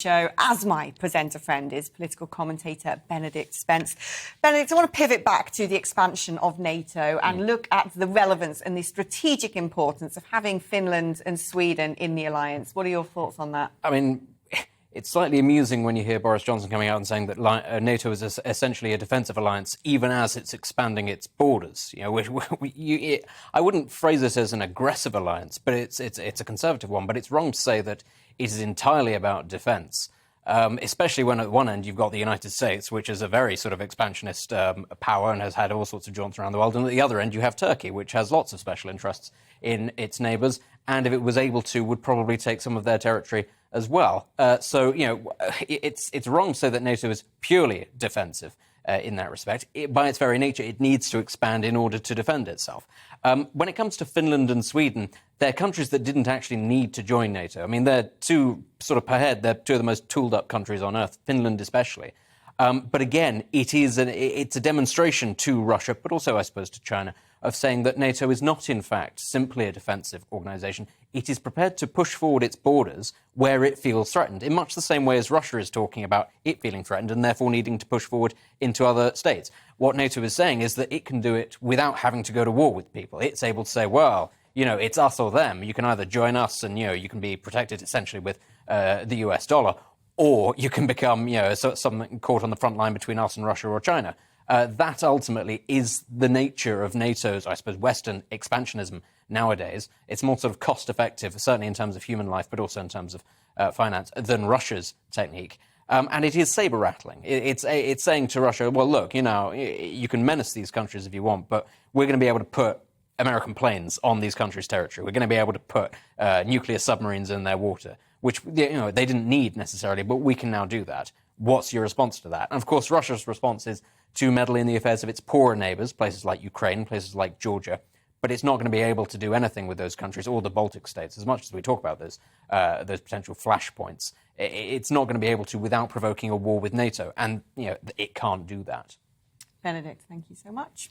Show, as my presenter friend is political commentator Benedict Spence. Benedict, I want to pivot back to the expansion of NATO and look at the relevance and the strategic importance of having Finland and Sweden in the alliance. What are your thoughts on that? I mean, it's slightly amusing when you hear Boris Johnson coming out and saying that NATO is essentially a defensive alliance, even as it's expanding its borders. You know, I wouldn't phrase it as an aggressive alliance, but it's a conservative one. But it's wrong to say that it is entirely about defence, especially when at one end you've got the United States, which is a very sort of expansionist power and has had all sorts of jaunts around the world. And at the other end you have Turkey, which has lots of special interests in its neighbours, and if it was able to, would probably take some of their territory as well. So, you know, it's wrong to say that NATO is purely defensive in that respect. By its very nature, it needs to expand in order to defend itself. When it comes to Finland and Sweden, they're countries that didn't actually need to join NATO. I mean, they're two, sort of per head, they're two of the most tooled-up countries on earth, Finland especially. But again, it's a demonstration to Russia, but also, I suppose, to China, of saying that NATO is not, in fact, simply a defensive organisation. It is prepared to push forward its borders where it feels threatened, in much the same way as Russia is talking about it feeling threatened and therefore needing to push forward into other states. What NATO is saying is that it can do it without having to go to war with people. It's able to say, well, you know, it's us or them. You can either join us and, you know, you can be protected essentially with the US dollar, or you can become, you know, something caught on the front line between us and Russia or China. That ultimately is the nature of NATO's, I suppose, Western expansionism nowadays. It's more sort of cost-effective, certainly in terms of human life, but also in terms of finance, than Russia's technique. And it is saber-rattling. It's saying to Russia, well, look, you know, you can menace these countries if you want, but we're going to be able to put American planes on these countries' territory. We're going to be able to put nuclear submarines in their water, which, you know, they didn't need necessarily, but we can now do that. What's your response to that? And of course, Russia's response is to meddle in the affairs of its poorer neighbours, places like Ukraine, places like Georgia, but it's not going to be able to do anything with those countries or the Baltic states. As much as we talk about those potential flashpoints, it's not going to be able to without provoking a war with NATO, and you know it can't do that. Benedict, thank you so much.